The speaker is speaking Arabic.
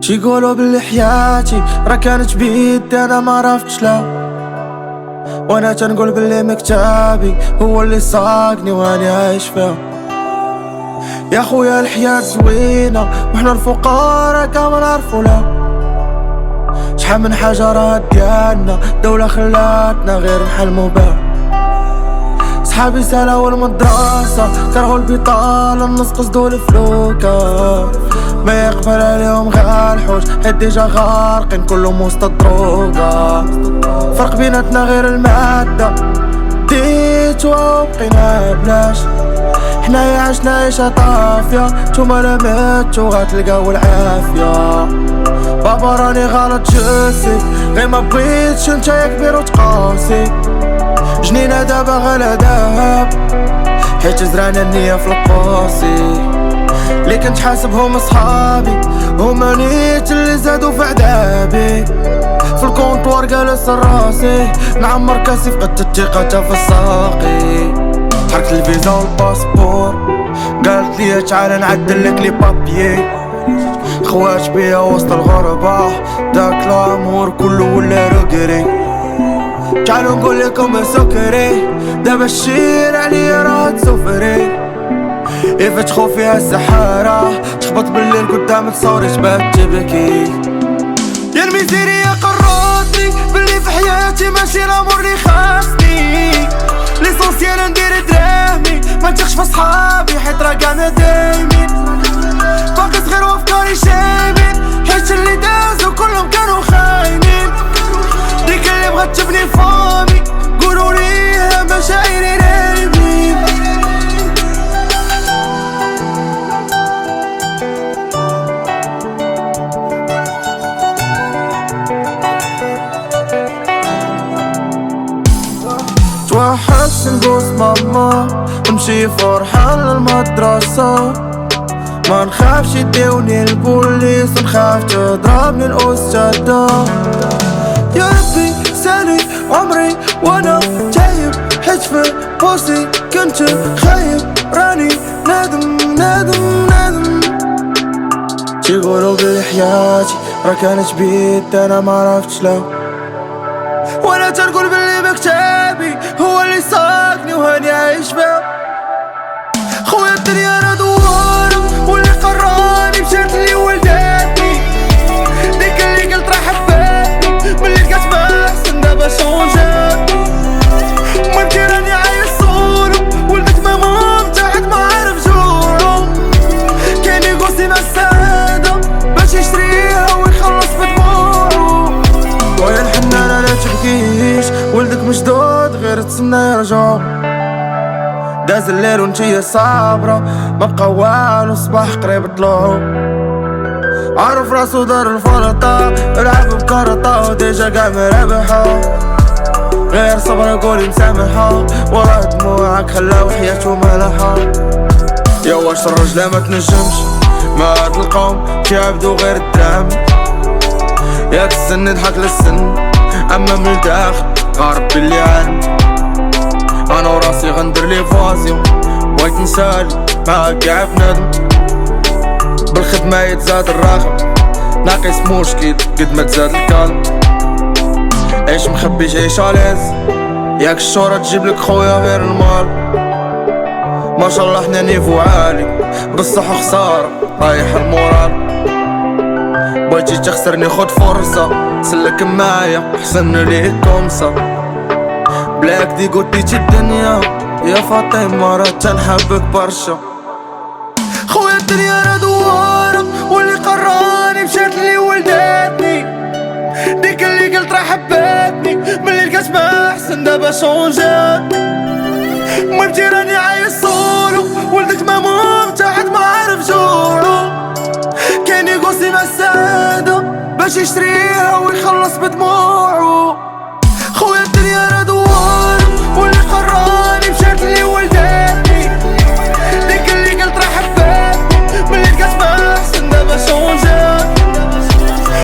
شي يقولوا بلي حياتي راه كانت بيدي انا ما عرفتش لا، وانا تنقول بلي مكتابي هو اللي ساقني واني عايش فيها. يا خويا الحياة زوينة وحنا الفقراء كامل نعرفو لا، شحال من حاجة راها ديالنا دولة خلاتنا غير نحلمو بها. صحابي سالاو المدرسة كرهو البطالة النص قصدو الفلوكة، ما يقبل عليهم غير الحوش حيت ديجا غارقين كلهم وسط الدروقة. فرق بيناتنا غير المادة ديتوها وبقينا بلاش، حنايا عشنا عيشة طافية نتوما لا ماتو غتلقاو العافية. بابا راني غلط جوسي غير ما بغيتش نتا كبير وتقاسي، جنينة دابا غلا دهب حيت زرانا النية في القاسي. اللي كنت حاسبهم صحابي هما نيت اللي زادو في عذابي، في الكونطوار جالس راسي نعمر كاسي فقدت الثقة في الساقي. حركت الفيزا والباسبور قالت لي تعال نعدلك لي بابيي، خوات بيا وسط الغربة داك لامور كله ولا رقري. تعالوا نقول لكم سكري دابا الشير عليا راه تسفري، يفتحوا فيها السحارة تخبط بالليل قدام تصوري تبات تبكي. يا الميزيريا قررتني باللي في حياتي ماشي الامور اللي خاصني، ليسونسيال ندير دراهمي ما نثقش في صحابي حيت راه كاع دايمين، باقي صغير وافكاري شايبين حيت اللي دازو كلهم كانوا خاينين. ديك اللي بغات تبني فامي قولوا ليها مشاعري رايبين. توحشت نبوس ماما نمشي فرحان للمدرسة، ما نخافش يديوني البوليس نخاف تضربني الأستاذة. يا ربي سالي عمري وانا تايب حيت في بوسي كنت خايب، راني نادم نادم نادم. تيقولوا بلي حياتي راه كانت بيدي انا ما عرفتش لا، وانا تنقول بلي مكتابي هو اللي ساقني وهاني عايش بها. خويا الدنيا راه دوارة واللي قراني مشات لي ولداتني، ديك اللي قلت راه حباتني ملي لقات ما احسن دابا شونجات. مامتي راني عايش صورو ولدت ماما تحت ما عارف جورو، كاين يقوسي مع السعادة باش يشريها ويخلص بدموعو. ويا الحنانة لا تبكيش ولدك مشدود غير تسنى يرجعو، داز الليل ونتيا صابرة ما بقى والو صباح قريب طلوعو. عارف راسو دار الفرطة لعب بكرطة وديجا قاع مرابحو، غير صبر قولي مسامحو ورا دموعك خلاو حياته ملحة. يا واش الرجلة ما تنجمش ما هاد القوم كيعبدو غير الدراهم، ياك السن يضحك للسن اما من الداخل غارب باللي عالم. انا وراسي غندير لي فازيون بغيت نسالي معاك كاع بنادم، بالخدمة يتزاد الراغب ناقص مشكل قد ما تزاد الكالم. عيش مخبيش عيش عليز ياك الشهرة تجيبلك خويا غير المال، ما شاء الله حنا نيفو عالي بصح خسارة رايح المورال. بغيتي تخسرني خد فرصة سلك معايا احسن ليك كومسا، بلاك دي قديتي الدنيا يا فاطمة راه تنحبك برشا. خويا الدنيا راه دوارة واللي قراني مشات لي ولداتني، ديك اللي قلت راه حباتني ملي لقات ما احسن دابا شونجات. مامتي راني عايش صورو ولدك ماما تحت ما عارف جورو، كاين يقوسي مع السعادة باش يشريها ويخلص بدموعو.